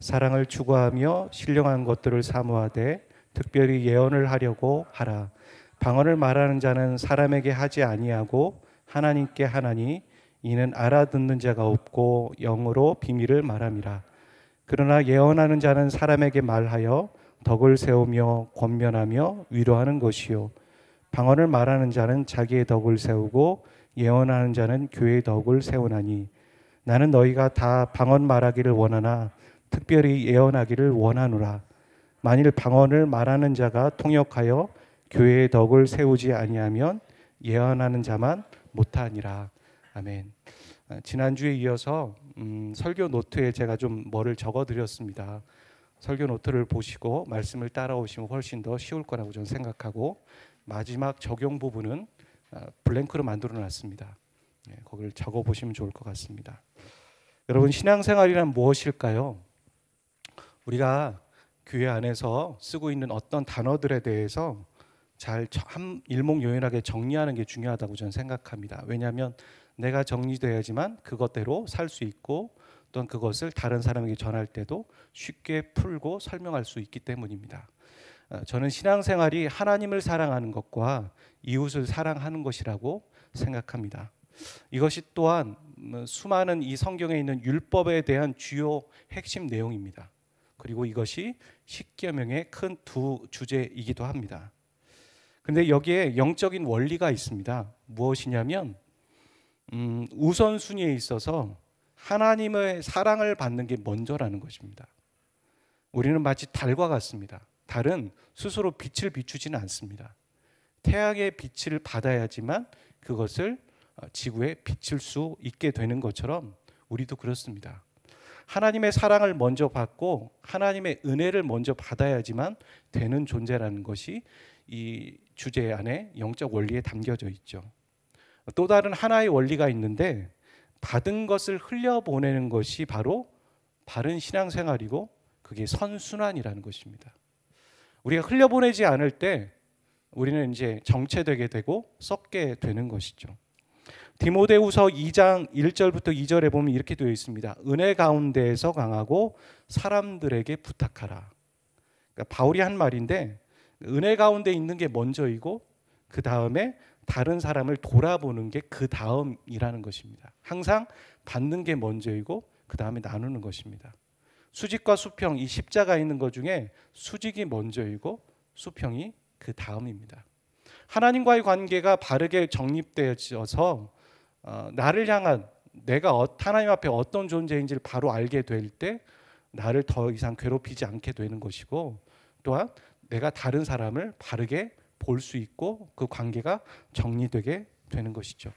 사랑을 추구하며 신령한 것들을 사모하되 특별히 예언을 하려고 하라. 방언을 말하는 자는 사람에게 하지 아니하고 하나님께 하나니 이는 알아듣는 자가 없고 영으로 비밀을 말함이라. 그러나 예언하는 자는 사람에게 말하여 덕을 세우며 권면하며 위로하는 것이요 방언을 말하는 자는 자기의 덕을 세우고 예언하는 자는 교회의 덕을 세우나니 나는 너희가 다 방언 말하기를 원하나 특별히 예언하기를 원하노라. 만일 방언을 말하는 자가 통역하여 교회의 덕을 세우지 아니하면 예언하는 자만 못하니라. 아멘. 지난주에 이어서 설교 노트에 제가 좀 뭐를 적어드렸습니다. 설교 노트를 보시고 말씀을 따라오시면 훨씬 더 쉬울 거라고 저는 생각하고 마지막 적용 부분은 블랭크로 만들어 놨습니다. 거기를 적어보시면 좋을 것 같습니다. 여러분, 신앙생활이란 무엇일까요? 우리가 교회 안에서 쓰고 있는 어떤 단어들에 대해서 잘 일목요연하게 정리하는 게 중요하다고 저는 생각합니다. 왜냐하면 내가 정리돼야지만 그것대로 살 수 있고 또한 그것을 다른 사람에게 전할 때도 쉽게 풀고 설명할 수 있기 때문입니다. 저는 신앙생활이 하나님을 사랑하는 것과 이웃을 사랑하는 것이라고 생각합니다. 이것이 또한 수많은 이 성경에 있는 율법에 대한 주요 핵심 내용입니다. 그리고 이것이 십계명의 큰 두 주제이기도 합니다. 근데 여기에 영적인 원리가 있습니다. 무엇이냐면 우선순위에 있어서 하나님의 사랑을 받는 게 먼저라는 것입니다. 우리는 마치 달과 같습니다. 달은 스스로 빛을 비추지는 않습니다. 태양의 빛을 받아야지만 그것을 지구에 비칠 수 있게 되는 것처럼 우리도 그렇습니다. 하나님의 사랑을 먼저 받고 하나님의 은혜를 먼저 받아야지만 되는 존재라는 것이 이 주제 안에 영적 원리에 담겨져 있죠. 또 다른 하나의 원리가 있는데 받은 것을 흘려보내는 것이 바로 바른 신앙생활이고 그게 선순환이라는 것입니다. 우리가 흘려보내지 않을 때 우리는 이제 정체되게 되고 썩게 되는 것이죠. 디모데후서 2장 1절부터 2절에 보면 이렇게 되어 있습니다. 은혜 가운데에서 강하고 사람들에게 부탁하라. 그러니까 바울이 한 말인데 은혜 가운데 있는 게 먼저이고 그 다음에 다른 사람을 돌아보는 게 그 다음이라는 것입니다. 항상 받는 게 먼저이고 그 다음에 나누는 것입니다. 수직과 수평, 이 십자가 있는 것 중에 수직이 먼저이고 수평이 그 다음입니다. 하나님과의 관계가 바르게 정립되어져서 나를 향한 내가 하나님 앞에 어떤 존재인지를 바로 알게 될 때 나를 더 이상 괴롭히지 않게 되는 것이고 또한 내가 다른 사람을 바르게 볼 수 있고 그 관계가 정리되게 되는 것이죠.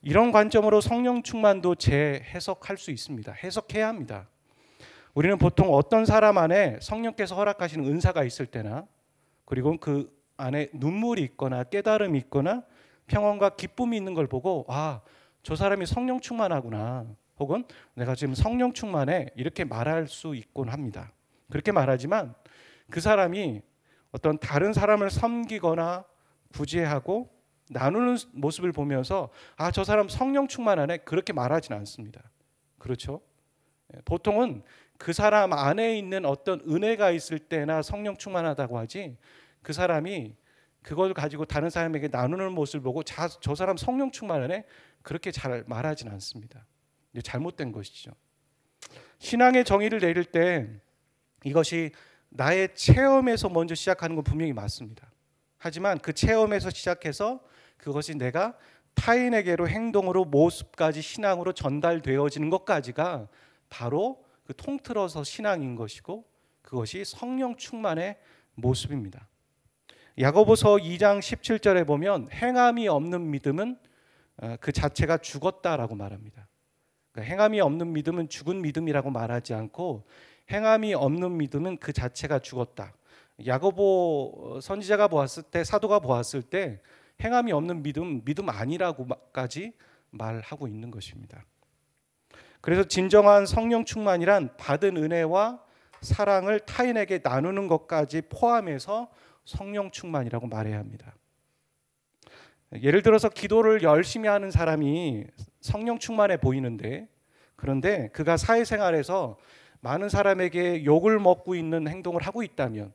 이런 관점으로 성령 충만도 재해석할 수 있습니다. 해석해야 합니다. 우리는 보통 어떤 사람 안에 성령께서 허락하시는 은사가 있을 때나 그리고 그 안에 눈물이 있거나 깨달음이 있거나 평안과 기쁨이 있는 걸 보고 저 사람이 성령 충만하구나 혹은 내가 지금 성령 충만해 이렇게 말할 수 있곤 합니다. 그렇게 말하지만 그 사람이 어떤 다른 사람을 섬기거나 구제하고 나누는 모습을 보면서 저 사람 성령 충만하네 그렇게 말하지는 않습니다. 그렇죠? 보통은 그 사람 안에 있는 어떤 은혜가 있을 때나 성령 충만하다고 하지 그 사람이 그걸 가지고 다른 사람에게 나누는 모습을 보고 저 사람 성령 충만하네 그렇게 잘 말하지는 않습니다. 잘못된 것이죠. 신앙의 정의를 내릴 때 이것이 나의 체험에서 먼저 시작하는 건 분명히 맞습니다. 하지만 그 체험에서 시작해서 그것이 내가 타인에게로 행동으로 모습까지 신앙으로 전달되어지는 것까지가 바로 그 통틀어서 신앙인 것이고 그것이 성령 충만의 모습입니다. 야고보서 2장 17절에 보면 행함이 없는 믿음은 그 자체가 죽었다라고 말합니다. 그러니까 행함이 없는 믿음은 죽은 믿음이라고 말하지 않고 행함이 없는 믿음은 그 자체가 죽었다. 야고보 선지자가 보았을 때 사도가 보았을 때 행함이 없는 믿음 아니라고까지 말하고 있는 것입니다. 그래서 진정한 성령 충만이란 받은 은혜와 사랑을 타인에게 나누는 것까지 포함해서 성령 충만이라고 말해야 합니다. 예를 들어서 기도를 열심히 하는 사람이 성령 충만해 보이는데 그런데 그가 사회생활에서 많은 사람에게 욕을 먹고 있는 행동을 하고 있다면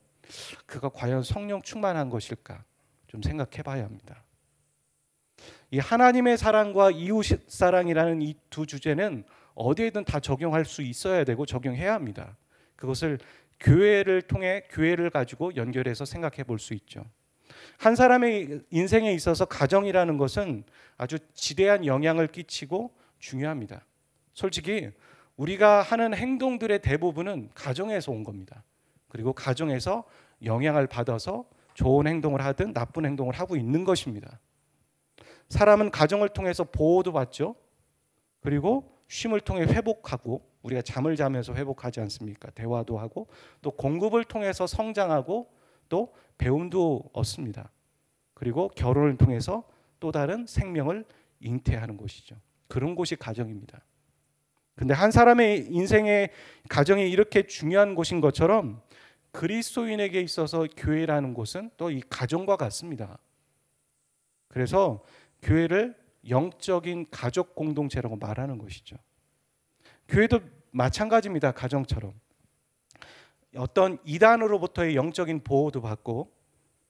그가 과연 성령 충만한 것일까 좀 생각해 봐야 합니다. 이 하나님의 사랑과 이웃 사랑이라는 이 두 주제는 어디에든 다 적용할 수 있어야 되고 적용해야 합니다. 그것을 교회를 통해 교회를 가지고 연결해서 생각해 볼 수 있죠. 한 사람의 인생에 있어서 가정이라는 것은 아주 지대한 영향을 끼치고 중요합니다. 솔직히 우리가 하는 행동들의 대부분은 가정에서 온 겁니다. 그리고 가정에서 영향을 받아서 좋은 행동을 하든 나쁜 행동을 하고 있는 것입니다. 사람은 가정을 통해서 보호도 받죠. 그리고 쉼을 통해 회복하고, 우리가 잠을 자면서 회복하지 않습니까? 대화도 하고, 또 공급을 통해서 성장하고, 또 배움도 얻습니다. 그리고 결혼을 통해서 또 다른 생명을 잉태하는 곳이죠. 그런 곳이 가정입니다. 근데 한 사람의 인생의 가정이 이렇게 중요한 곳인 것처럼 그리스도인에게 있어서 교회라는 곳은 또 이 가정과 같습니다. 그래서 교회를 영적인 가족 공동체라고 말하는 것이죠. 교회도 마찬가지입니다. 가정처럼 어떤 이단으로부터의 영적인 보호도 받고,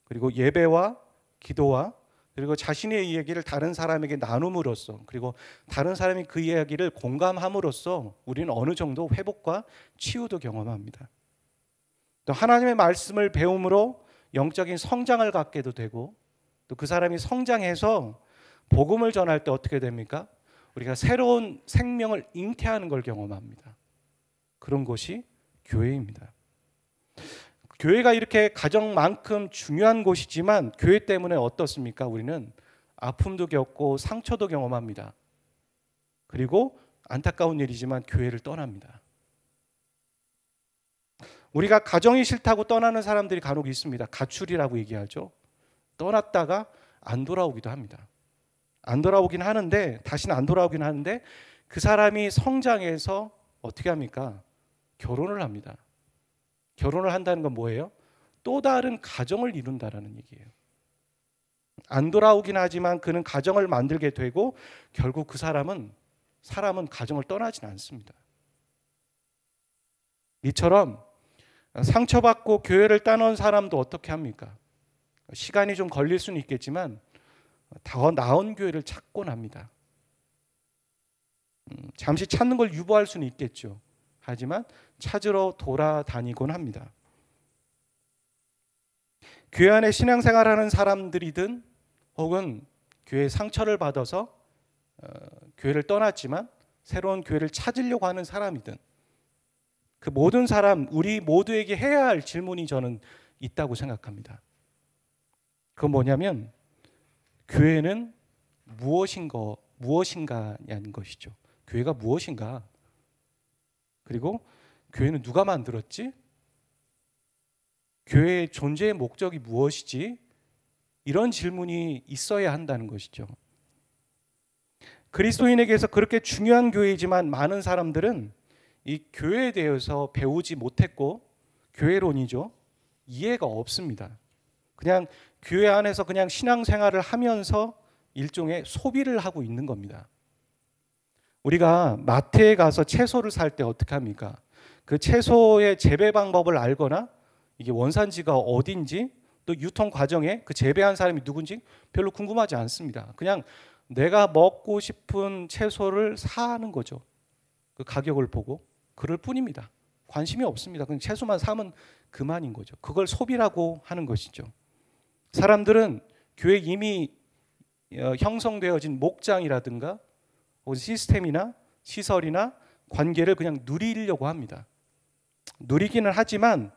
그리고 예배와 기도와, 그리고 자신의 이야기를 다른 사람에게 나눔으로써, 그리고 다른 사람이 그 이야기를 공감함으로써 우리는 어느 정도 회복과 치유도 경험합니다. 또 하나님의 말씀을 배움으로 영적인 성장을 갖게도 되고, 또 그 사람이 성장해서 복음을 전할 때 어떻게 됩니까? 우리가 새로운 생명을 잉태하는 걸 경험합니다. 그런 곳이 교회입니다. 교회가 이렇게 가정만큼 중요한 곳이지만 교회 때문에 어떻습니까? 우리는 아픔도 겪고 상처도 경험합니다. 그리고 안타까운 일이지만 교회를 떠납니다. 우리가 가정이 싫다고 떠나는 사람들이 간혹 있습니다. 가출이라고 얘기하죠. 떠났다가 안 돌아오기도 합니다. 안 돌아오긴 하는데, 다시는 안 돌아오긴 하는데, 그 사람이 성장해서 어떻게 합니까? 결혼을 합니다. 결혼을 한다는 건 뭐예요? 또 다른 가정을 이룬다라는 얘기예요. 안 돌아오긴 하지만 그는 가정을 만들게 되고, 결국 그 사람은 가정을 떠나지는 않습니다. 이처럼 상처받고 교회를 떠난 사람도 어떻게 합니까? 시간이 좀 걸릴 수는 있겠지만 더 나은 교회를 찾곤 합니다. 잠시 찾는 걸 유보할 수는 있겠죠. 하지만 찾으러 돌아다니곤 합니다. 교회 안에 신앙생활하는 사람들이든, 혹은 교회에 상처를 받아서 교회를 떠났지만 새로운 교회를 찾으려고 하는 사람이든, 그 모든 사람, 우리 모두에게 해야 할 질문이 저는 있다고 생각합니다. 그건 뭐냐면, 교회는 무엇인가냐는 것이죠. 교회가 무엇인가? 그리고 교회는 누가 만들었지? 교회의 존재의 목적이 무엇이지? 이런 질문이 있어야 한다는 것이죠. 그리스도인에게서 그렇게 중요한 교회이지만 많은 사람들은 이 교회에 대해서 배우지 못했고, 교회론이죠. 이해가 없습니다. 그냥 교회 안에서 그냥 신앙생활을 하면서 일종의 소비를 하고 있는 겁니다. 우리가 마트에 가서 채소를 살 때 어떻게 합니까? 그 채소의 재배 방법을 알거나, 이게 원산지가 어딘지, 또 유통 과정에 그 재배한 사람이 누군지 별로 궁금하지 않습니다. 그냥 내가 먹고 싶은 채소를 사는 거죠. 그 가격을 보고. 그럴 뿐입니다. 관심이 없습니다. 그냥 채소만 사면 그만인 거죠. 그걸 소비라고 하는 것이죠. 사람들은 교회 이미 형성되어진 목장이라든가 혹은 시스템이나 시설이나 관계를 그냥 누리려고 합니다. 누리기는 하지만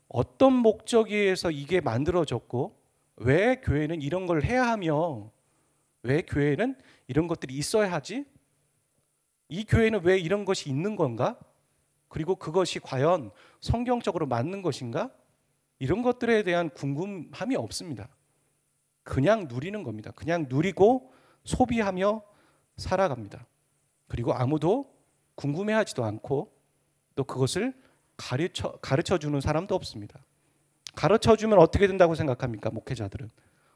어떤 목적에 의해서 이게 만들어졌고, 왜 교회는 이런 걸 해야 하며, 왜 교회는 이런 것들이 있어야 하지? 이 교회는 왜 이런 것이 있는 건가? 그리고 그것이 과연 성경적으로 맞는 것인가? 이런 것들에 대한 궁금함이 없습니다. 그냥 누리는 겁니다. 그냥 누리고 소비하며 살아갑니다. 그리고 아무도 궁금해하지도 않고, 또 그것을 가르쳐 주는 사람도 없습니다. 가르쳐 주면 어떻게 된다고 생각합니까? 목회자들은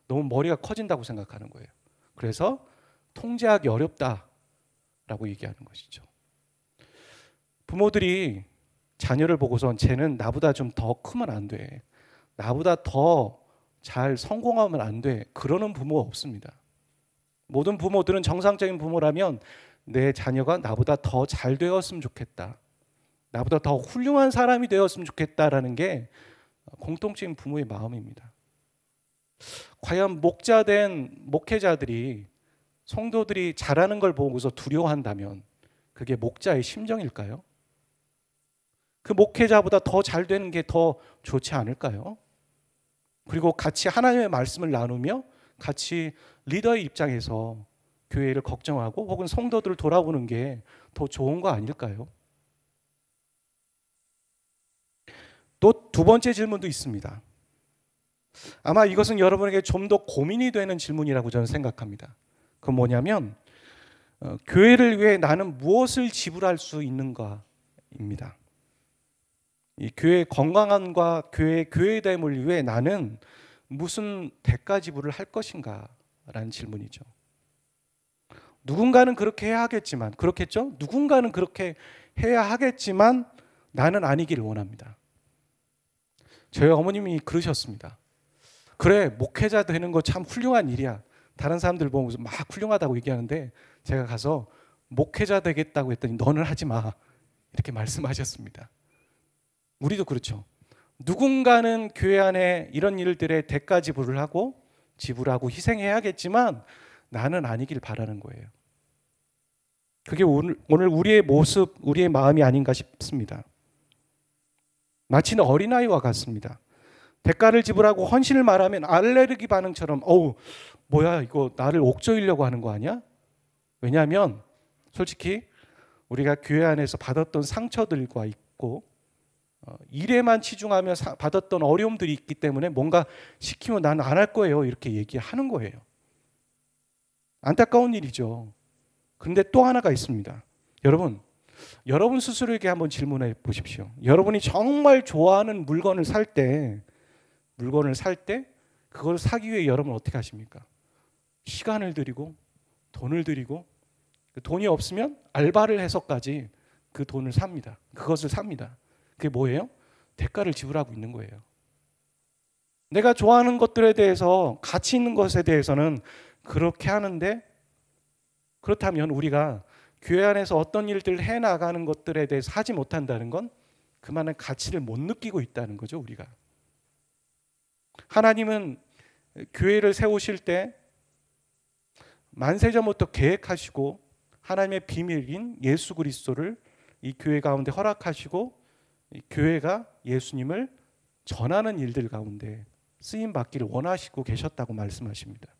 너무 머리가 커진다고 생각하는 거예요. 그래서 통제하기 어렵다라고 얘기하는 것이죠. 부모들이 자녀를 보고선 쟤는 나보다 좀 더 크면 안 돼. 나보다 더 잘 성공하면 안 돼. 그러는 부모가 없습니다. 모든 부모들은 정상적인 부모라면 내 자녀가 나보다 더 잘 되었으면 좋겠다. 나보다 더 훌륭한 사람이 되었으면 좋겠다라는 게 공통적인 부모의 마음입니다. 과연 목자된 목회자들이 성도들이 잘하는 걸 보고서 두려워한다면 그게 목자의 심정일까요? 그 목회자보다 더 잘 되는 게 더 좋지 않을까요? 그리고 같이 하나님의 말씀을 나누며 같이 리더의 입장에서 교회를 걱정하고 혹은 성도들을 돌아보는 게 더 좋은 거 아닐까요? 또 두 번째 질문도 있습니다. 아마 이것은 여러분에게 좀 더 고민이 되는 질문이라고 저는 생각합니다. 그건 뭐냐면 교회를 위해 나는 무엇을 지불할 수 있는가입니다. 이 교회의 건강함과 교회의 교회됨을 위해 나는 무슨 대가 지불을 할 것인가 라는 질문이죠. 누군가는 그렇게 해야 하겠지만, 그렇겠죠? 누군가는 그렇게 해야 하겠지만 나는 아니기를 원합니다. 저희 어머님이 그러셨습니다. 그래, 목회자 되는 거 참 훌륭한 일이야. 다른 사람들 보면서 막 훌륭하다고 얘기하는데 제가 가서 목회자 되겠다고 했더니 너는 하지 마. 이렇게 말씀하셨습니다. 우리도 그렇죠. 누군가는 교회 안에 이런 일들에 대가 지불하고 희생해야겠지만 나는 아니길 바라는 거예요. 그게 오늘 우리의 모습, 우리의 마음이 아닌가 싶습니다. 마치 어린아이와 같습니다. 대가를 지불하고 헌신을 말하면 알레르기 반응처럼 뭐야 이거 나를 옥죄이려고 하는 거 아니야? 왜냐하면 솔직히 우리가 교회 안에서 받았던 상처들과 있고 일에만 치중하며 받았던 어려움들이 있기 때문에 뭔가 시키면 나는 안 할 거예요 이렇게 얘기하는 거예요. 안타까운 일이죠. 그런데 또 하나가 있습니다. 여러분 스스로에게 한번 질문해 보십시오. 여러분이 정말 좋아하는 물건을 살 때 그걸 사기 위해 여러분 어떻게 하십니까? 시간을 들이고 돈을 들이고 돈이 없으면 알바를 해서까지 그 돈을 삽니다. 그것을 삽니다. 그게 뭐예요? 대가를 지불하고 있는 거예요. 내가 좋아하는 것들에 대해서 가치 있는 것에 대해서는 그렇게 하는데 그렇다면 우리가 교회 안에서 어떤 일들을 해나가는 것들에 대해서 하지 못한다는 건 그만한 가치를 못 느끼고 있다는 거죠. 우리가. 하나님은 교회를 세우실 때 만세전부터 계획하시고 하나님의 비밀인 예수 그리스도를 이 교회 가운데 허락하시고 이 교회가 예수님을 전하는 일들 가운데 쓰임 받기를 원하시고 계셨다고 말씀하십니다.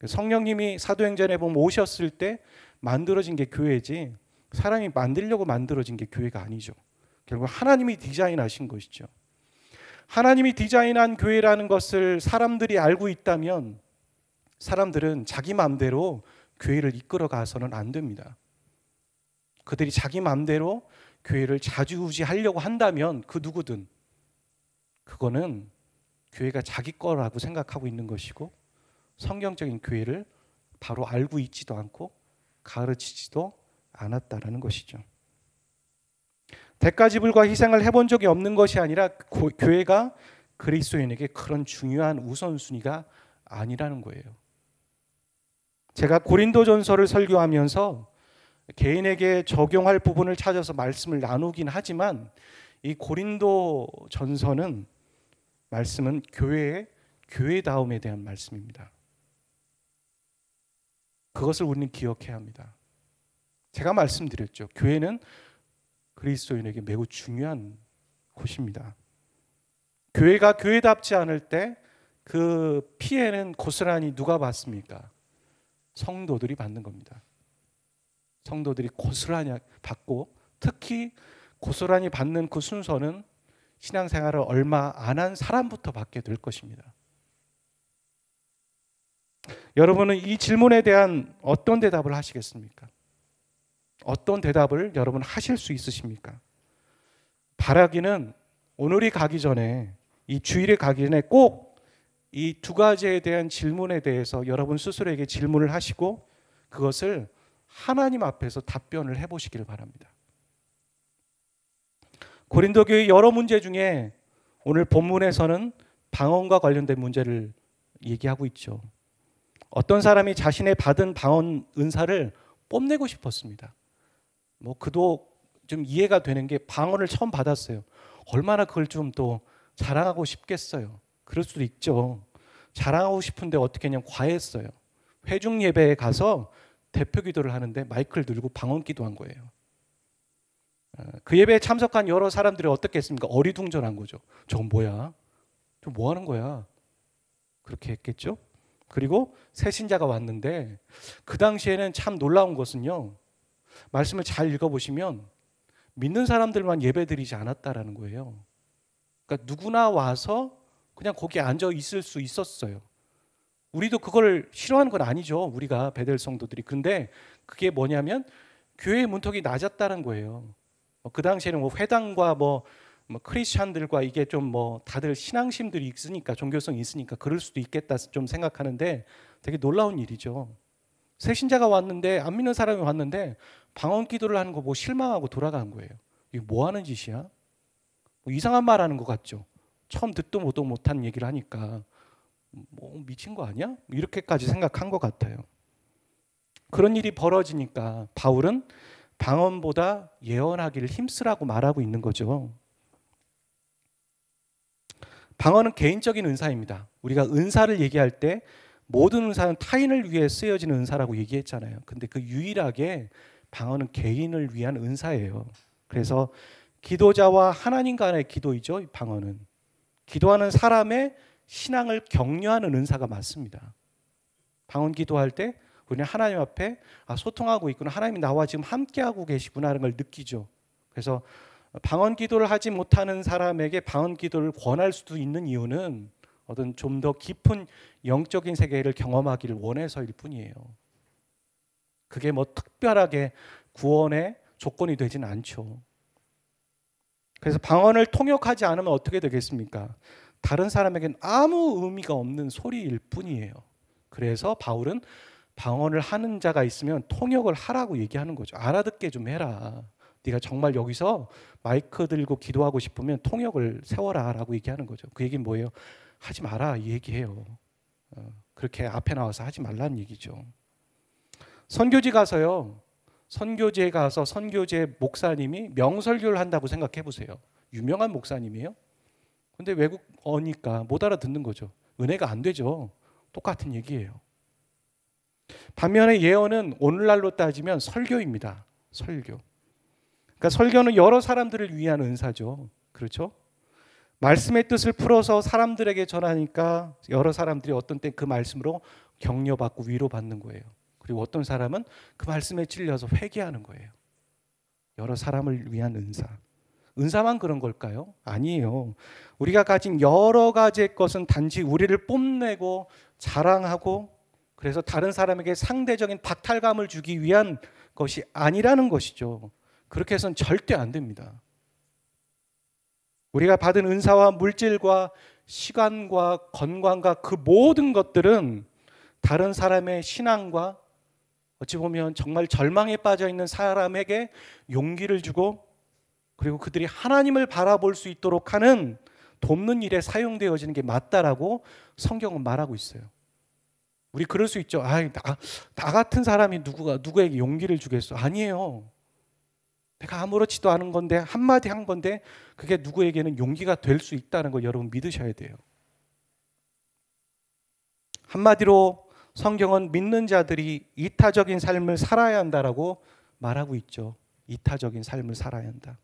성령님이 사도행전에 보면 오셨을 때 만들어진 게 교회지 사람이 만들려고 만들어진 게 교회가 아니죠. 결국 하나님이 디자인하신 것이죠. 하나님이 디자인한 교회라는 것을 사람들이 알고 있다면 사람들은 자기 마음대로 교회를 이끌어 가서는 안 됩니다. 그들이 자기 마음대로 교회를 좌지우지하려고 한다면 그 누구든 그거는 교회가 자기 거라고 생각하고 있는 것이고 성경적인 교회를 바로 알고 있지도 않고 가르치지도 않았다라는 것이죠. 대가 지불과 희생을 해본 적이 없는 것이 아니라 교회가 그리스도인에게 그런 중요한 우선순위가 아니라는 거예요. 제가 고린도전서를 설교하면서 개인에게 적용할 부분을 찾아서 말씀을 나누긴 하지만 이 고린도전서는 말씀은 교회다움에 대한 말씀입니다. 그것을 우리는 기억해야 합니다. 제가 말씀드렸죠. 교회는 그리스도인에게 매우 중요한 곳입니다. 교회가 교회답지 않을 때 그 피해는 고스란히 누가 받습니까? 성도들이 받는 겁니다. 성도들이 고스란히 받고 특히 고스란히 받는 그 순서는 신앙생활을 얼마 안 한 사람부터 받게 될 것입니다. 여러분은 이 질문에 대한 어떤 대답을 하시겠습니까? 어떤 대답을 여러분 하실 수 있으십니까? 바라기는 오늘이 가기 전에 이 주일에 가기 전에 꼭 이 두 가지에 대한 질문에 대해서 여러분 스스로에게 질문을 하시고 그것을 하나님 앞에서 답변을 해보시기를 바랍니다. 고린도 교회 여러 문제 중에 오늘 본문에서는 방언과 관련된 문제를 얘기하고 있죠. 어떤 사람이 자신의 받은 방언 은사를 뽐내고 싶었습니다. 그도 좀 이해가 되는 게 방언을 처음 받았어요. 얼마나 그걸 좀 또 자랑하고 싶겠어요. 그럴 수도 있죠. 자랑하고 싶은데 어떻게 그냥 과했어요. 회중 예배에 가서 대표 기도를 하는데 마이크를 들고 방언 기도한 거예요. 그 예배에 참석한 여러 사람들이 어떻게 했습니까? 어리둥절한 거죠. 저건 뭐야? 저 뭐 하는 거야? 그렇게 했겠죠. 그리고 새 신자가 왔는데 그 당시에는 참 놀라운 것은요. 말씀을 잘 읽어보시면 믿는 사람들만 예배드리지 않았다라는 거예요. 그러니까 누구나 와서 그냥 거기에 앉아 있을 수 있었어요. 우리도 그걸 싫어하는 건 아니죠. 우리가 베델 성도들이. 근데 그게 뭐냐면 교회의 문턱이 낮았다는 거예요. 그 당시에는 회당과 크리스찬들과 이게 좀 다들 신앙심들이 있으니까, 종교성이 있으니까 그럴 수도 있겠다 좀 생각하는데 되게 놀라운 일이죠. 새 신자가 왔는데, 안 믿는 사람이 왔는데 방언 기도를 하는 거 실망하고 돌아간 거예요. 이게 뭐 하는 짓이야? 이상한 말 하는 것 같죠. 처음 듣도 보도 못한 얘기를 하니까 미친 거 아니야? 이렇게까지 생각한 것 같아요. 그런 일이 벌어지니까 바울은 방언보다 예언하기를 힘쓰라고 말하고 있는 거죠. 방언은 개인적인 은사입니다. 우리가 은사를 얘기할 때 모든 은사는 타인을 위해 쓰여지는 은사라고 얘기했잖아요. 근데 그 유일하게 방언은 개인을 위한 은사예요. 그래서 기도자와 하나님 간의 기도이죠. 방언은 기도하는 사람의 신앙을 격려하는 은사가 맞습니다. 방언 기도할 때 우리는 하나님 앞에 소통하고 있구나, 하나님이 나와 지금 함께하고 계시구나라는 걸 느끼죠. 그래서 방언 기도를 하지 못하는 사람에게 방언 기도를 권할 수도 있는 이유는 어떤 좀 더 깊은 영적인 세계를 경험하기를 원해서일 뿐이에요. 그게 특별하게 구원의 조건이 되지는 않죠. 그래서 방언을 통역하지 않으면 어떻게 되겠습니까? 다른 사람에겐 아무 의미가 없는 소리일 뿐이에요. 그래서 바울은 방언을 하는 자가 있으면 통역을 하라고 얘기하는 거죠. 알아듣게 좀 해라. 네가 정말 여기서 마이크 들고 기도하고 싶으면 통역을 세워라 라고 얘기하는 거죠. 그 얘기는 뭐예요? 하지 마라 이 얘기해요. 그렇게 앞에 나와서 하지 말라는 얘기죠. 선교지 가서요. 선교지에 가서 선교제 목사님이 명설교를 한다고 생각해 보세요. 유명한 목사님이에요. 근데 외국어니까 못 알아듣는 거죠. 은혜가 안 되죠. 똑같은 얘기예요. 반면에 예언은 오늘날로 따지면 설교입니다. 설교. 그러니까 설교는 여러 사람들을 위한 은사죠. 그렇죠? 말씀의 뜻을 풀어서 사람들에게 전하니까 여러 사람들이 어떤 때 그 말씀으로 격려받고 위로받는 거예요. 그리고 어떤 사람은 그 말씀에 찔려서 회개하는 거예요. 여러 사람을 위한 은사. 은사만 그런 걸까요? 아니에요. 우리가 가진 여러 가지의 것은 단지 우리를 뽐내고 자랑하고 그래서 다른 사람에게 상대적인 박탈감을 주기 위한 것이 아니라는 것이죠. 그렇게 해서는 절대 안 됩니다. 우리가 받은 은사와 물질과 시간과 건강과 그 모든 것들은 다른 사람의 신앙과 어찌 보면 정말 절망에 빠져 있는 사람에게 용기를 주고 그리고 그들이 하나님을 바라볼 수 있도록 하는 돕는 일에 사용되어지는 게 맞다라고 성경은 말하고 있어요. 우리 그럴 수 있죠. 나 같은 사람이 누구에게 용기를 주겠어? 아니에요. 내가 아무렇지도 않은 건데 한마디 한 건데 그게 누구에게는 용기가 될 수 있다는 걸 여러분 믿으셔야 돼요. 한마디로 성경은 믿는 자들이 이타적인 삶을 살아야 한다라고 말하고 있죠. 이타적인 삶을 살아야 한다.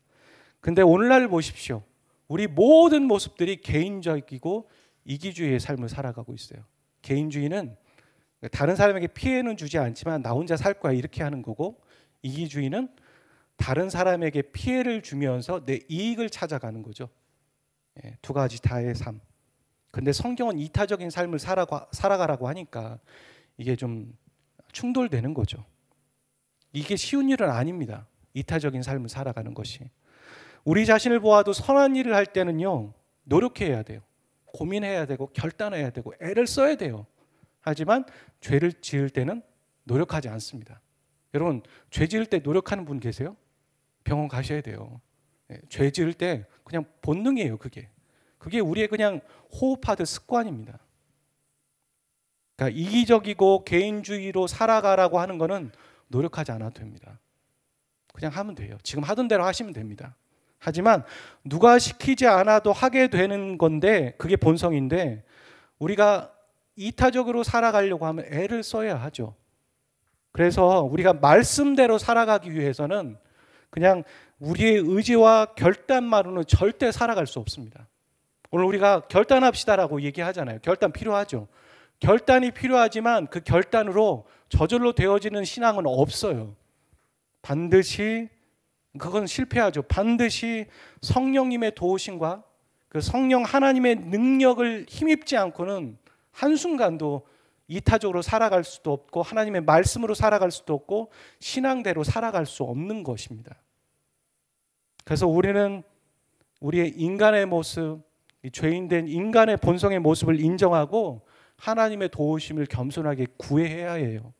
근데 오늘날 보십시오. 우리 모든 모습들이 개인적이고 이기주의의 삶을 살아가고 있어요. 개인주의는 다른 사람에게 피해는 주지 않지만 나 혼자 살 거야 이렇게 하는 거고, 이기주의는 다른 사람에게 피해를 주면서 내 이익을 찾아가는 거죠. 두 가지 다의 삶. 근데 성경은 이타적인 삶을 살아가라고 하니까 이게 좀 충돌되는 거죠. 이게 쉬운 일은 아닙니다. 이타적인 삶을 살아가는 것이. 우리 자신을 보아도 선한 일을 할 때는요, 노력해야 돼요. 고민해야 되고 결단해야 되고 애를 써야 돼요. 하지만 죄를 지을 때는 노력하지 않습니다. 여러분, 죄 지을 때 노력하는 분 계세요? 병원 가셔야 돼요. 죄 지을 때 그냥 본능이에요. 그게 우리의 그냥 호흡하듯 습관입니다. 그러니까 이기적이고 개인주의로 살아가라고 하는 거는 노력하지 않아도 됩니다. 그냥 하면 돼요. 지금 하던 대로 하시면 됩니다. 하지만 누가 시키지 않아도 하게 되는 건데 그게 본성인데 우리가 이타적으로 살아가려고 하면 애를 써야 하죠. 그래서 우리가 말씀대로 살아가기 위해서는 그냥 우리의 의지와 결단만으로는 절대 살아갈 수 없습니다. 오늘 우리가 결단합시다라고 얘기하잖아요. 결단 필요하죠. 결단이 필요하지만 그 결단으로 저절로 되어지는 신앙은 없어요. 반드시 그건 실패하죠. 반드시 성령님의 도우심과 그 성령 하나님의 능력을 힘입지 않고는 한순간도 이타적으로 살아갈 수도 없고 하나님의 말씀으로 살아갈 수도 없고 신앙대로 살아갈 수 없는 것입니다. 그래서 우리는 우리의 인간의 모습, 죄인된 인간의 본성의 모습을 인정하고 하나님의 도우심을 겸손하게 구해야 해요.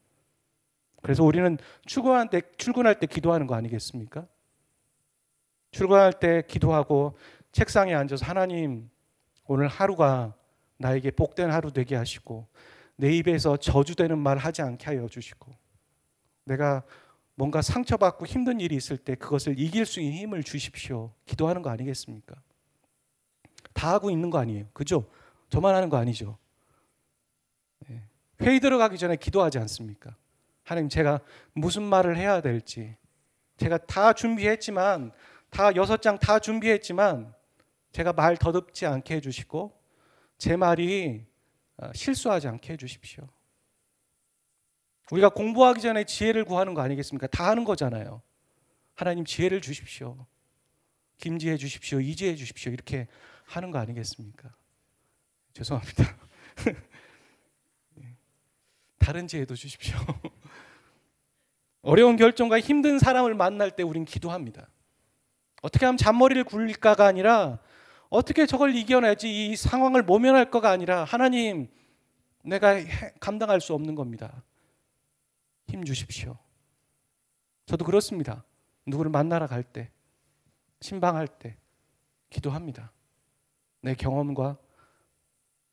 그래서 우리는 출근할 때 기도하는 거 아니겠습니까? 출근할 때 기도하고 책상에 앉아서 하나님 오늘 하루가 나에게 복된 하루 되게 하시고 내 입에서 저주되는 말 하지 않게 하여 주시고 내가 뭔가 상처받고 힘든 일이 있을 때 그것을 이길 수 있는 힘을 주십시오. 기도하는 거 아니겠습니까? 다 하고 있는 거 아니에요. 그죠? 저만 하는 거 아니죠. 회의 들어가기 전에 기도하지 않습니까? 하나님 제가 무슨 말을 해야 될지 제가 다 준비했지만 다 6장 다 준비했지만 제가 말 더듬지 않게 해주시고 제 말이 실수하지 않게 해주십시오. 우리가 공부하기 전에 지혜를 구하는 거 아니겠습니까? 다 하는 거잖아요. 하나님 지혜를 주십시오. 김지혜 주십시오. 이지혜 주십시오. 이렇게 하는 거 아니겠습니까? 죄송합니다. 다른 지혜도 주십시오. 어려운 결정과 힘든 사람을 만날 때 우린 기도합니다. 어떻게 하면 잔머리를 굴릴까가 아니라 어떻게 저걸 이겨내지 이 상황을 모면할 거가 아니라 하나님 내가 감당할 수 없는 겁니다. 힘 주십시오. 저도 그렇습니다. 누구를 만나러 갈 때 신방할 때 기도합니다. 내 경험과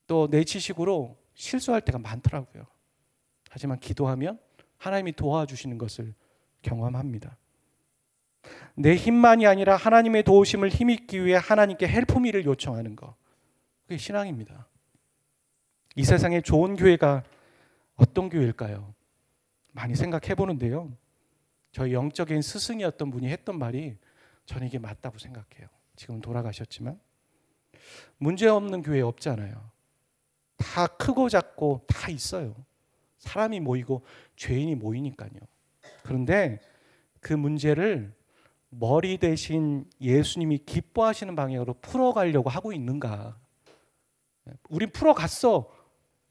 또 내 지식으로 실수할 때가 많더라고요. 하지만 기도하면 하나님이 도와주시는 것을 경험합니다. 내 힘만이 아니라 하나님의 도우심을 힘입기 위해 하나님께 헬프미를 요청하는 것. 그게 신앙입니다. 이 세상에 좋은 교회가 어떤 교회일까요? 많이 생각해 보는데요. 저희 영적인 스승이었던 분이 했던 말이 저는 이게 맞다고 생각해요. 지금은 돌아가셨지만 문제없는 교회 없잖아요. 다 크고 작고 다 있어요. 사람이 모이고 죄인이 모이니까요. 그런데 그 문제를 머리 대신 예수님이 기뻐하시는 방향으로 풀어가려고 하고 있는가? 우린 풀어갔어.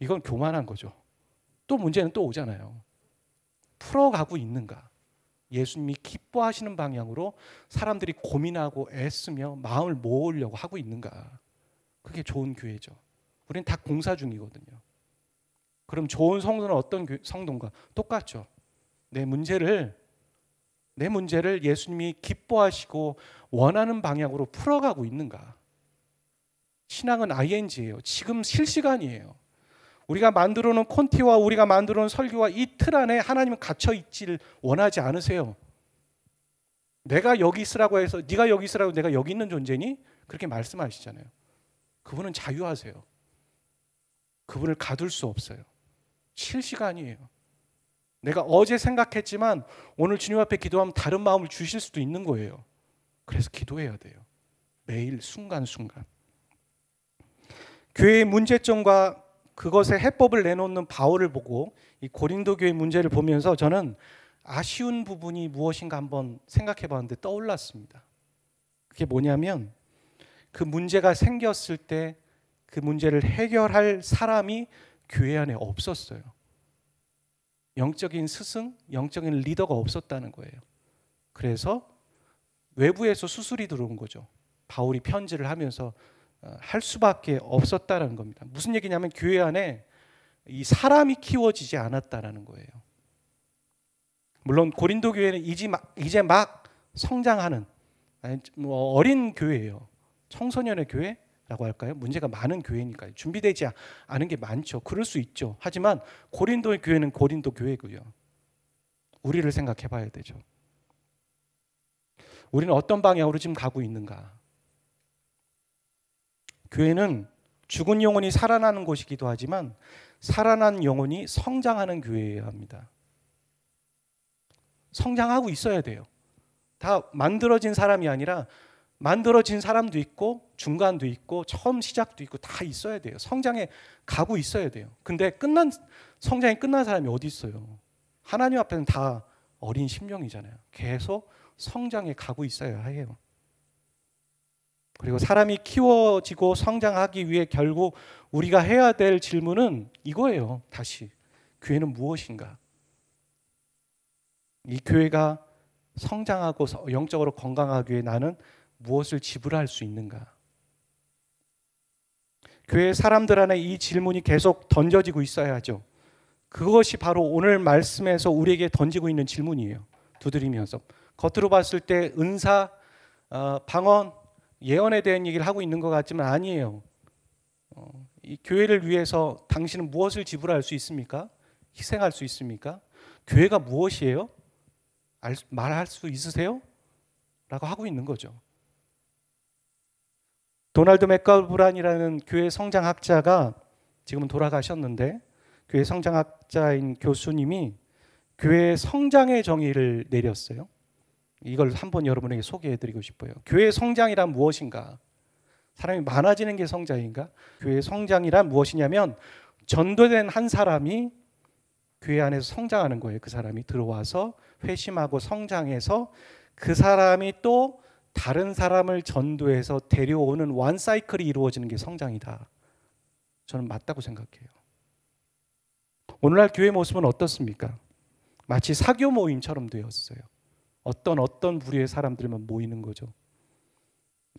이건 교만한 거죠. 또 문제는 또 오잖아요. 풀어가고 있는가? 예수님이 기뻐하시는 방향으로 사람들이 고민하고 애쓰며 마음을 모으려고 하고 있는가? 그게 좋은 교회죠. 우린 다 공사 중이거든요. 그럼 좋은 성도는 어떤 성도인가? 똑같죠. 내 문제를 예수님이 기뻐하시고 원하는 방향으로 풀어가고 있는가? 신앙은 ing예요. 지금 실시간이에요. 우리가 만들어 놓은 콘티와 우리가 만들어 놓은 설교와 이 틀 안에 하나님은 갇혀 있지를 원하지 않으세요. 내가 여기 있으라고 해서 네가 여기 있으라고 내가 여기 있는 존재니? 그렇게 말씀하시잖아요. 그분은 자유하세요. 그분을 가둘 수 없어요. 실시간이에요. 내가 어제 생각했지만 오늘 주님 앞에 기도하면 다른 마음을 주실 수도 있는 거예요. 그래서 기도해야 돼요. 매일 순간순간. 교회의 문제점과 그것의 해법을 내놓는 바울을 보고 이 고린도 교회 문제를 보면서 저는 아쉬운 부분이 무엇인가 한번 생각해 봤는데 떠올랐습니다. 그게 뭐냐면 그 문제가 생겼을 때 그 문제를 해결할 사람이 교회 안에 없었어요. 영적인 스승, 영적인 리더가 없었다는 거예요. 그래서 외부에서 수술이 들어온 거죠. 바울이 편지를 하면서 할 수밖에 없었다는 겁니다. 무슨 얘기냐면 교회 안에 이 사람이 키워지지 않았다는 거예요. 물론 고린도 교회는 이제 막 성장하는 아니, 뭐 어린 교회예요. 청소년의 교회라고 할까요? 문제가 많은 교회니까요. 준비되지 않은 게 많죠. 그럴 수 있죠. 하지만 고린도의 교회는 고린도 교회고요. 우리를 생각해 봐야 되죠. 우리는 어떤 방향으로 지금 가고 있는가? 교회는 죽은 영혼이 살아나는 곳이기도 하지만 살아난 영혼이 성장하는 교회여야 합니다. 성장하고 있어야 돼요. 다 만들어진 사람이 아니라 만들어진 사람도 있고 중간도 있고 처음 시작도 있고 다 있어야 돼요. 성장해 가고 있어야 돼요. 근데 성장이 끝난 사람이 어디 있어요? 하나님 앞에는 다 어린 심령이잖아요. 계속 성장해 가고 있어야 해요. 그리고 사람이 키워지고 성장하기 위해 결국 우리가 해야 될 질문은 이거예요. 다시 교회는 무엇인가? 이 교회가 성장하고 영적으로 건강하기 위해 나는 무엇을 지불할 수 있는가? 교회 사람들 안에 이 질문이 계속 던져지고 있어야죠. 그것이 바로 오늘 말씀에서 우리에게 던지고 있는 질문이에요. 두드리면서 겉으로 봤을 때 은사, 방언, 예언에 대한 얘기를 하고 있는 것 같지만 아니에요. 이 교회를 위해서 당신은 무엇을 지불할 수 있습니까? 희생할 수 있습니까? 교회가 무엇이에요? 말할 수 있으세요? 라고 하고 있는 거죠. 도널드 맥가브란이라는 교회 성장학자가 지금은 돌아가셨는데 교회 성장학자인 교수님이 교회의 성장의 정의를 내렸어요. 이걸 한번 여러분에게 소개해드리고 싶어요. 교회 성장이란 무엇인가? 사람이 많아지는 게 성장인가? 교회 성장이란 무엇이냐면 전도된 한 사람이 교회 안에서 성장하는 거예요. 그 사람이 들어와서 회심하고 성장해서 그 사람이 또 다른 사람을 전도해서 데려오는 원 사이클이 이루어지는 게 성장이다. 저는 맞다고 생각해요. 오늘날 교회 모습은 어떻습니까? 마치 사교 모임처럼 되었어요. 어떤 부류의 사람들만 모이는 거죠.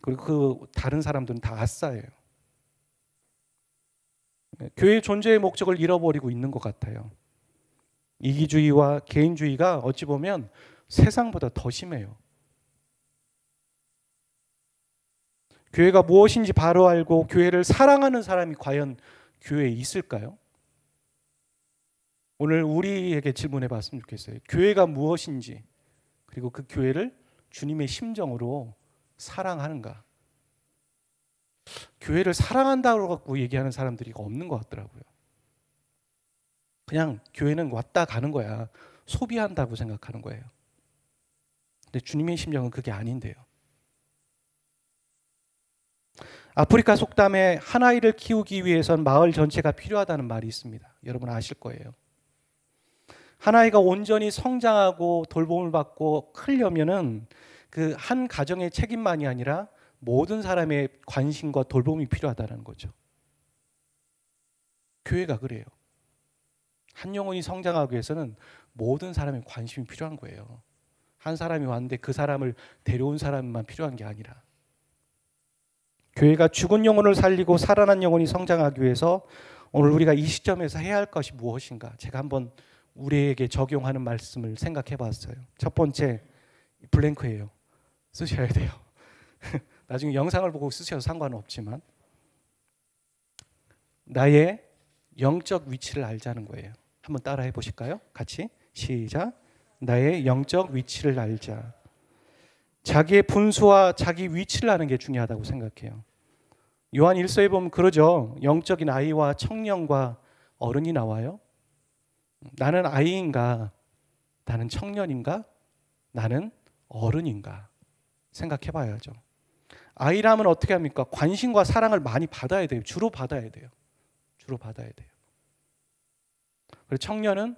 그리고 그 다른 사람들은 다 아싸예요. 교회의 존재의 목적을 잃어버리고 있는 것 같아요. 이기주의와 개인주의가 어찌 보면 세상보다 더 심해요. 교회가 무엇인지 바로 알고 교회를 사랑하는 사람이 과연 교회에 있을까요? 오늘 우리에게 질문해 봤으면 좋겠어요. 교회가 무엇인지 그리고 그 교회를 주님의 심정으로 사랑하는가? 교회를 사랑한다고 갖고 얘기하는 사람들이 없는 것 같더라고요. 그냥 교회는 왔다 가는 거야. 소비한다고 생각하는 거예요. 근데 주님의 심정은 그게 아닌데요. 아프리카 속담에 한 아이를 키우기 위해선 마을 전체가 필요하다는 말이 있습니다. 여러분 아실 거예요. 한 아이가 온전히 성장하고 돌봄을 받고 크려면은 그 한 가정의 책임만이 아니라 모든 사람의 관심과 돌봄이 필요하다는 거죠. 교회가 그래요. 한 영혼이 성장하기 위해서는 모든 사람의 관심이 필요한 거예요. 한 사람이 왔는데 그 사람을 데려온 사람만 필요한 게 아니라 교회가 죽은 영혼을 살리고 살아난 영혼이 성장하기 위해서 오늘 우리가 이 시점에서 해야 할 것이 무엇인가? 제가 한번 우리에게 적용하는 말씀을 생각해 봤어요. 첫 번째, 블랭크예요. 쓰셔야 돼요. 나중에 영상을 보고 쓰셔도 상관은 없지만 나의 영적 위치를 알자는 거예요. 한번 따라 해보실까요? 같이 시작. 나의 영적 위치를 알자. 자기의 분수와 자기 위치를 아는 게 중요하다고 생각해요. 요한 1서에 보면 그러죠. 영적인 아이와 청년과 어른이 나와요. 나는 아이인가? 나는 청년인가? 나는 어른인가? 생각해 봐야죠. 아이라면 어떻게 합니까? 관심과 사랑을 많이 받아야 돼요. 주로 받아야 돼요. 주로 받아야 돼요. 그리고 청년은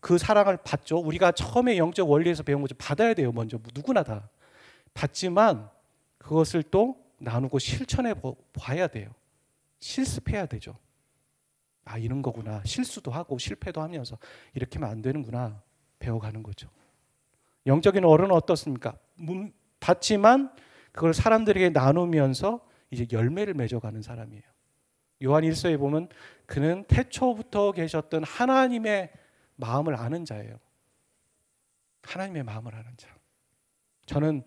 그 사랑을 받죠. 우리가 처음에 영적 원리에서 배운 거죠. 받아야 돼요. 먼저 누구나 다 받지만 그것을 또 나누고 실천해 봐야 돼요. 실습해야 되죠. 아, 이런 거구나. 실수도 하고 실패도 하면서 이렇게 하면 안 되는구나. 배워가는 거죠. 영적인 어른은 어떻습니까? 받지만 그걸 사람들에게 나누면서 이제 열매를 맺어가는 사람이에요. 요한 1서에 보면 그는 태초부터 계셨던 하나님의 마음을 아는 자예요. 하나님의 마음을 아는 자. 저는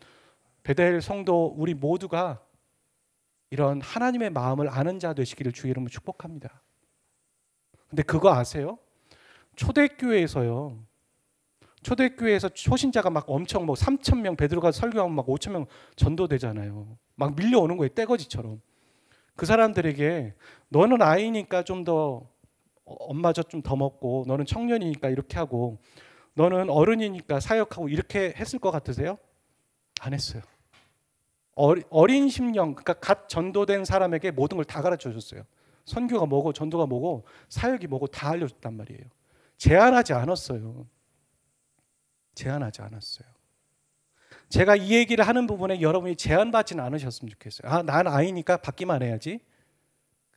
베델 성도 우리 모두가 이런 하나님의 마음을 아는 자 되시기를 주의 이름으로 축복합니다. 근데 그거 아세요? 초대교회에서요. 초대교회에서 초신자가 막 엄청 뭐 3,000명 베드로가 설교하면 막 5,000명 전도되잖아요. 막 밀려오는 거예요. 떼거지처럼. 그 사람들에게 너는 아이니까 좀 더 엄마 젖 좀 더 먹고 너는 청년이니까 이렇게 하고 너는 어른이니까 사역하고 이렇게 했을 것 같으세요? 안 했어요. 어린 심령, 그러니까 갓 전도된 사람에게 모든 걸 다 가르쳐 줬어요. 선교가 뭐고 전도가 뭐고 사역이 뭐고 다 알려줬단 말이에요. 제한하지 않았어요. 제한하지 않았어요. 제가 이 얘기를 하는 부분에 여러분이 제한받지는 않으셨으면 좋겠어요. 아, 난 아이니까 받기만 해야지.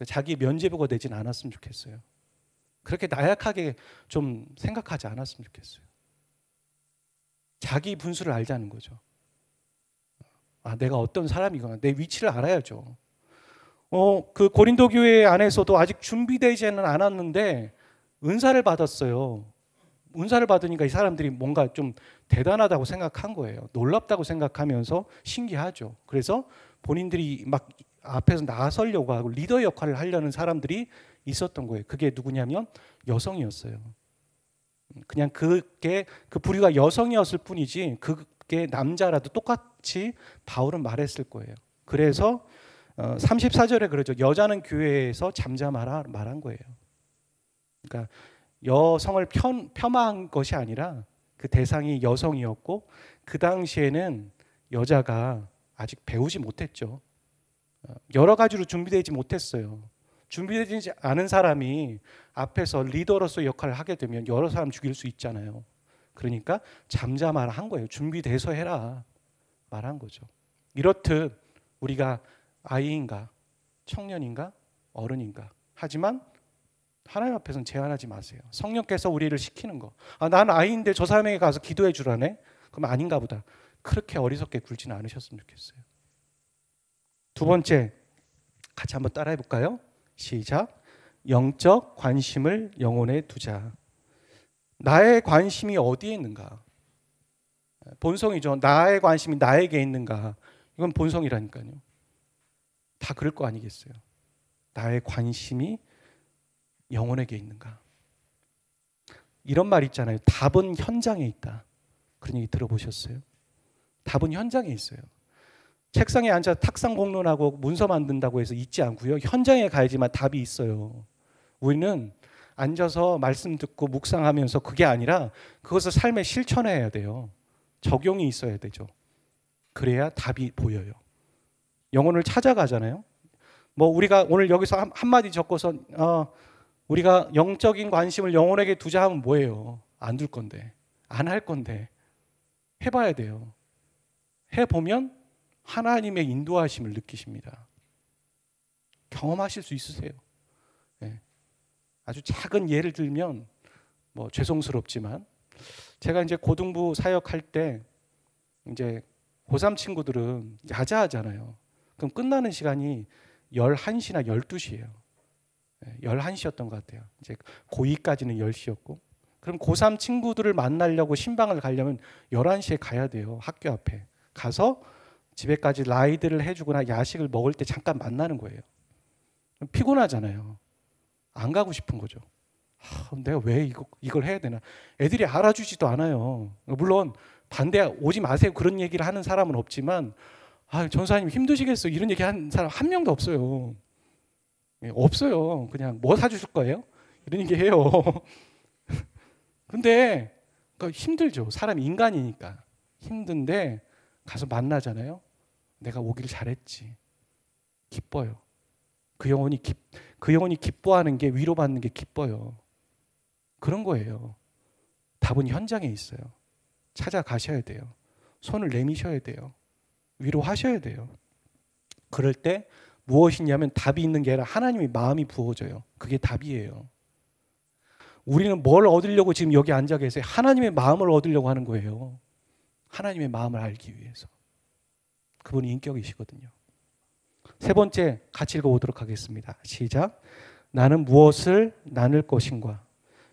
자기 면죄부가 되진 않았으면 좋겠어요. 그렇게 나약하게 좀 생각하지 않았으면 좋겠어요. 자기 분수를 알자는 거죠. 아, 내가 어떤 사람이거나 내 위치를 알아야죠. 그 고린도 교회 안에서도 아직 준비되지는 않았는데 은사를 받았어요. 은사를 받으니까 이 사람들이 뭔가 좀 대단하다고 생각한 거예요. 놀랍다고 생각하면서 신기하죠. 그래서 본인들이 막 앞에서 나서려고 하고 리더 역할을 하려는 사람들이 있었던 거예요. 그게 누구냐면 여성이었어요. 그냥 그게 그 부류가 여성이었을 뿐이지 그게 남자라도 똑같이 바울은 말했을 거예요. 그래서 34절에 그러죠. 여자는 교회에서 잠잠하라 말한 거예요. 그러니까 여성을 폄하한 것이 아니라 그 대상이 여성이었고 그 당시에는 여자가 아직 배우지 못했죠. 여러 가지로 준비되지 못했어요. 준비되지 않은 사람이 앞에서 리더로서 역할을 하게 되면 여러 사람 죽일 수 있잖아요. 그러니까 잠잠하라 한 거예요. 준비돼서 해라 말한 거죠. 이렇듯 우리가 아이인가 청년인가 어른인가 하지만 하나님 앞에서는 제한하지 마세요. 성령께서 우리를 시키는 거. 아, 난 아이인데 저 사람에게 가서 기도해 주라네? 그럼 아닌가 보다. 그렇게 어리석게 굴지는 않으셨으면 좋겠어요. 두 번째, 같이 한번 따라해 볼까요? 시작. 영적 관심을 영혼에 두자. 나의 관심이 어디에 있는가? 본성이죠. 나의 관심이 나에게 있는가? 이건 본성이라니까요. 다 그럴 거 아니겠어요? 나의 관심이 영혼에게 있는가? 이런 말 있잖아요. 답은 현장에 있다. 그런 얘기 들어보셨어요? 답은 현장에 있어요. 책상에 앉아 탁상 공론하고 문서 만든다고 해서 있지 않고요. 현장에 가야지만 답이 있어요. 우리는 앉아서 말씀 듣고 묵상하면서 그게 아니라 그것을 삶에 실천해야 돼요. 적용이 있어야 되죠. 그래야 답이 보여요. 영혼을 찾아가잖아요. 뭐 우리가 오늘 여기서 한마디 적고서 우리가 영적인 관심을 영혼에게 두자 하면 뭐예요? 안 둘 건데, 안 할 건데 해봐야 돼요. 해보면 하나님의 인도하심을 느끼십니다. 경험하실 수 있으세요. 네. 아주 작은 예를 들면 뭐 죄송스럽지만 제가 이제 고등부 사역할 때 이제 고3 친구들은 야자하잖아요. 그럼 끝나는 시간이 11시나 12시예요. 11시였던 것 같아요. 이제 고2까지는 10시였고 그럼 고3 친구들을 만나려고 신방을 가려면 11시에 가야 돼요. 학교 앞에. 가서 집에까지 라이드를 해주거나 야식을 먹을 때 잠깐 만나는 거예요. 피곤하잖아요. 안 가고 싶은 거죠. 내가 왜 이걸 해야 되나. 애들이 알아주지도 않아요. 물론 반대 오지 마세요 그런 얘기를 하는 사람은 없지만 전사님 힘드시겠어요 이런 얘기 하는 사람 한 명도 없어요. 없어요. 그냥 뭐 사주실 거예요? 이런 얘기 해요. 근데 힘들죠. 사람이 인간이니까 힘든데 가서 만나잖아요. 내가 오기를 잘했지. 기뻐요. 그 영혼이 기뻐하는 게 위로받는 게 기뻐요. 그런 거예요. 답은 현장에 있어요. 찾아가셔야 돼요. 손을 내미셔야 돼요. 위로하셔야 돼요. 그럴 때 무엇이냐면 답이 있는 게 아니라 하나님의 마음이 부어져요. 그게 답이에요. 우리는 뭘 얻으려고 지금 여기 앉아 계세요? 하나님의 마음을 얻으려고 하는 거예요. 하나님의 마음을 알기 위해서. 그분이 인격이시거든요. 세 번째 같이 읽어보도록 하겠습니다. 시작. 나는 무엇을 나눌 것인가?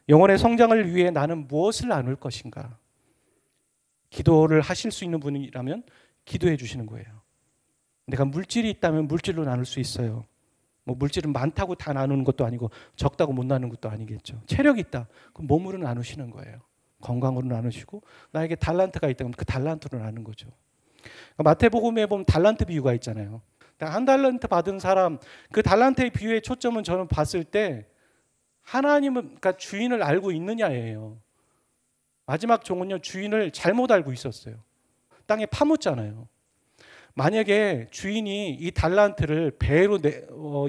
영혼의 성장을 위해 나는 무엇을 나눌 것인가? 기도를 하실 수 있는 분이라면 기도해 주시는 거예요. 내가 물질이 있다면 물질로 나눌 수 있어요. 뭐 물질은 많다고 다 나누는 것도 아니고 적다고 못 나누는 것도 아니겠죠. 체력이 있다. 그럼 몸으로 나누시는 거예요. 건강으로 나누시고 나에게 달란트가 있다면 그 달란트로 나누는 거죠. 마태복음에 보면 달란트 비유가 있잖아요. 한 달란트 받은 사람, 그 달란트의 비유의 초점은 저는 봤을 때 하나님은 그러니까 주인을 알고 있느냐예요. 마지막 종은요, 주인을 잘못 알고 있었어요. 땅에 파묻잖아요. 만약에 주인이 이 달란트를 배로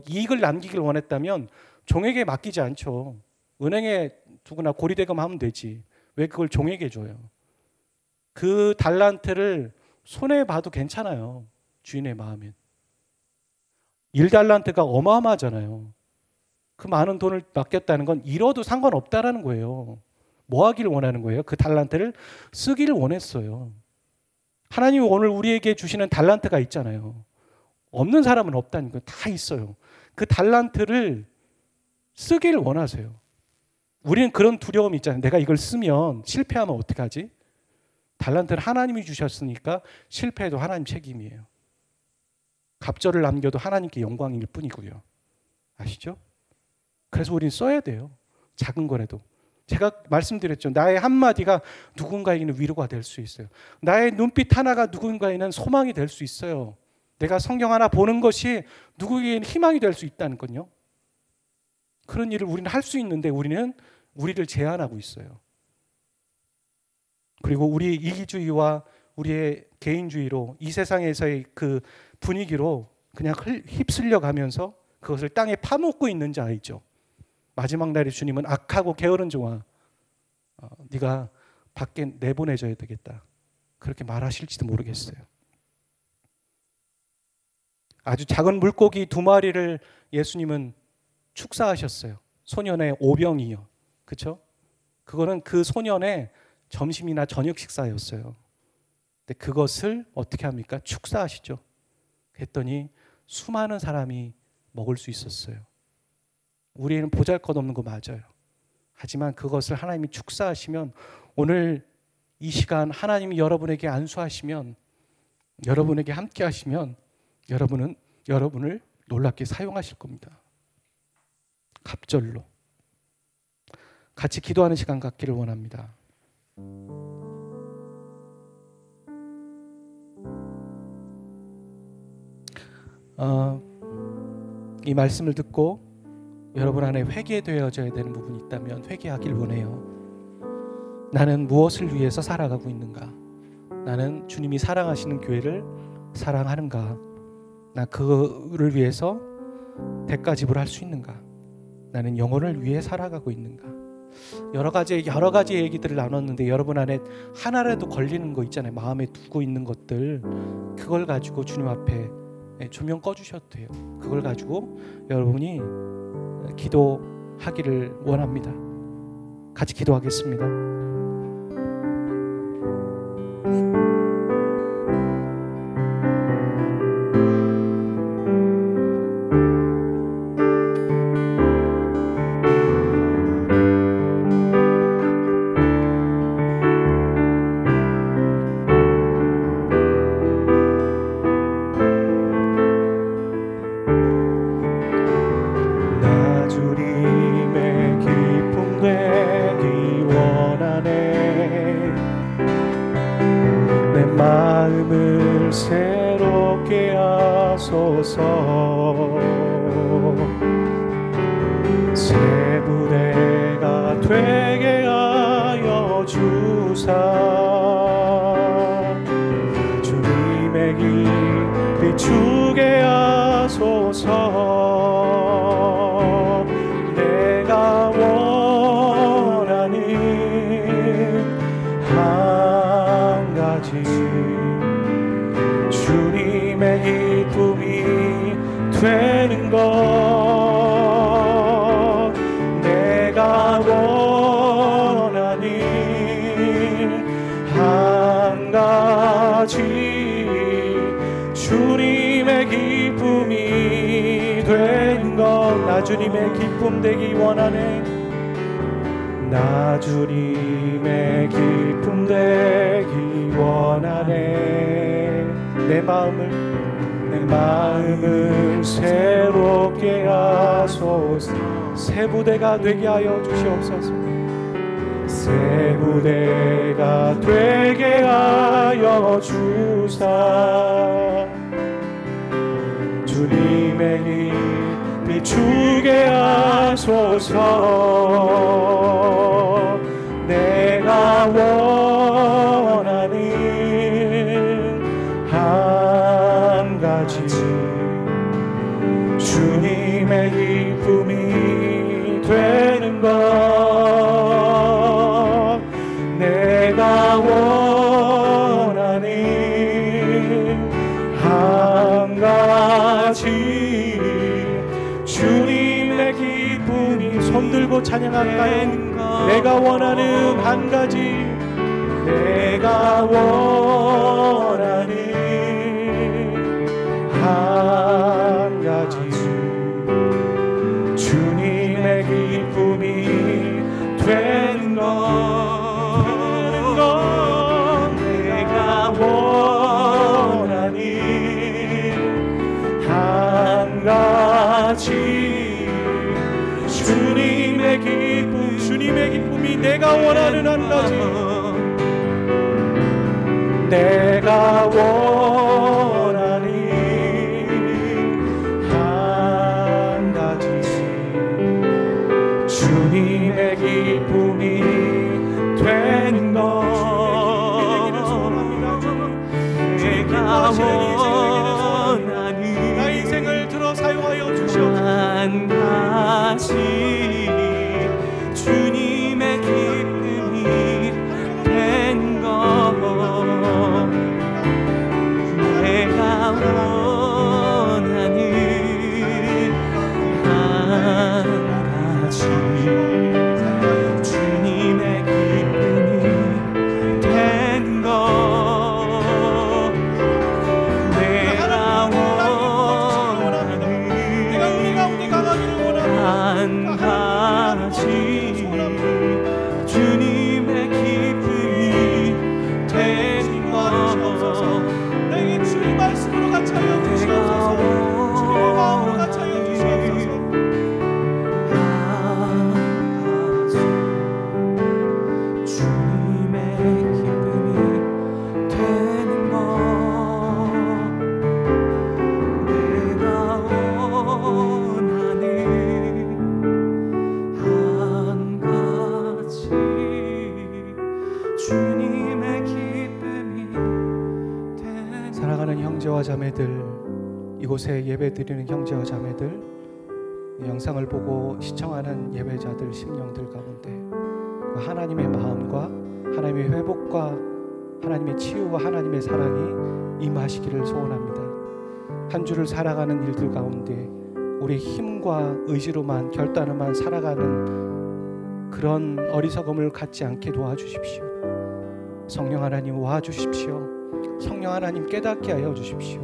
이익을 남기길 원했다면 종에게 맡기지 않죠. 은행에 두거나 고리대금 하면 되지. 왜 그걸 종에게 줘요? 그 달란트를 손해 봐도 괜찮아요. 주인의 마음엔. 1달란트가 어마어마하잖아요. 그 많은 돈을 맡겼다는 건 잃어도 상관없다라는 거예요. 뭐 하기를 원하는 거예요? 그 달란트를 쓰기를 원했어요. 하나님이 오늘 우리에게 주시는 달란트가 있잖아요. 없는 사람은 없다는 거 다 있어요. 그 달란트를 쓰기를 원하세요. 우리는 그런 두려움이 있잖아요. 내가 이걸 쓰면 실패하면 어떡하지? 달란트를 하나님이 주셨으니까 실패해도 하나님 책임이에요. 갑절을 남겨도 하나님께 영광일 뿐이고요. 아시죠? 그래서 우리는 써야 돼요. 작은 거라도. 제가 말씀드렸죠. 나의 한마디가 누군가에게는 위로가 될 수 있어요. 나의 눈빛 하나가 누군가에게는 소망이 될 수 있어요. 내가 성경 하나 보는 것이 누구에게는 희망이 될 수 있다는 건요. 그런 일을 우리는 할 수 있는데 우리는 우리를 제한하고 있어요. 그리고 우리 이기주의와 우리의 개인주의로 이 세상에서의 그 분위기로 그냥 휩쓸려 가면서 그것을 땅에 파묻고 있는 자이죠. 마지막 날에 주님은 악하고 게으른 종아, 네가 밖에 내보내줘야 되겠다. 그렇게 말하실지도 모르겠어요. 아주 작은 물고기 2마리를 예수님은 축사하셨어요. 소년의 오병이요. 그렇죠? 그거는 그 소년의 점심이나 저녁 식사였어요. 근데 그것을 어떻게 합니까? 축사하시죠. 그랬더니 수많은 사람이 먹을 수 있었어요. 우리는 보잘것없는 거 맞아요. 하지만 그것을 하나님이 축사하시면 오늘 이 시간 하나님이 여러분에게 안수하시면 여러분에게 함께 하시면 여러분은 여러분을 놀랍게 사용하실 겁니다. 갑절로. 같이 기도하는 시간 갖기를 원합니다. 이 말씀을 듣고 여러분 안에 회개되어져야 되는 부분이 있다면 회개하길 원해요. 나는 무엇을 위해서 살아가고 있는가? 나는 주님이 사랑하시는 교회를 사랑하는가? 나 그를 위해서 대가 지불할 수 있는가? 나는 영혼을 위해 살아가고 있는가? 여러 가지 얘기들을 나눴는데 여러분 안에 하나라도 걸리는 거 있잖아요. 마음에 두고 있는 것들, 그걸 가지고 주님 앞에 조명 꺼주셔도 돼요. 그걸 가지고 여러분이 기도하기를 원합니다. 같이 기도하겠습니다. 새 부대가 되게 하여 주사 주님의 길 비추게 하소서. 내가 원하는 한 가지 주님의 기쁨이 되는 것, 내가 원하는 한 가지 주님의 기쁨이 되는 것. 나 주님의 기쁨 되기 원하네. 나 주님의 기쁨 되기 원하네. 내 마음을 새롭게 하소서. 새 부대가 되게 하여 주시옵소서. 새 부대가 되게 하여 주사 주님의 길 비추게 하소서. 내가 원하는 한 가지 주님의 기쁨이 되는 것. 내가 원하는 한 가지 주님의 기쁨이. 손들고 찬양할까요? 내가 원하는 한 가지, 내가 원하는 한 가지 주님의 기쁨이 되는 것. 내가 원하는 한 가지 주님의 기쁨. 주님의 기쁨이 내가 원하는 한 가지. 내가 원하는 한 가지 주님의 기쁨이 되는 것. 내가 원하는 나의 인생을 들어 사용하여 주시옵소서. 한 가지 주님의 기쁨이 된 것. 내가 원하는 한 가지 주님의 기쁨이 된 것. 내가 원하는 한 가지 주님의 기쁨이 된 것. 내게 주의 말씀으로 같이 하여 주시옵소서. 주의 마음으로 같이 하여 주시옵소서. 주님의 기쁨이 되는 것. 내가 원하는 한 가지 주님의 기쁨이 되는. 사랑하는 형제와 자매들, 이곳에 예배드리는 형제와 자매들, 이 영상을 보고 시청하는 예배자들 심령들 가운데 하나님의 마음과 하나님의 회복과 하나님의 치유와 하나님의 사랑이 임하시기를 소원합니다. 한 주를 살아가는 일들 가운데 우리의 힘과 의지로만 결단으로만 살아가는 그런 어리석음을 갖지 않게 도와주십시오. 성령 하나님 와주십시오. 성령 하나님 깨닫게 하여 주십시오.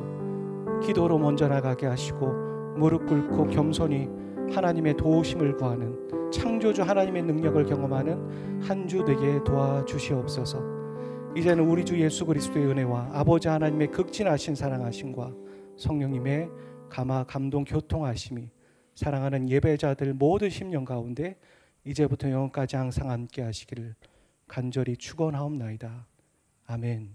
기도로 먼저 나가게 하시고 무릎 꿇고 겸손히 하나님의 도우심을 구하는 창조주 하나님의 능력을 경험하는 한 주 되게 도와주시옵소서. 이제는 우리 주 예수 그리스도의 은혜와 아버지 하나님의 극진하신 사랑하심과 성령님의 감화 감동 교통하심이 사랑하는 예배자들 모든 심령 가운데 이제부터 영원까지 항상 함께 하시기를 간절히 축원하옵나이다. 아멘.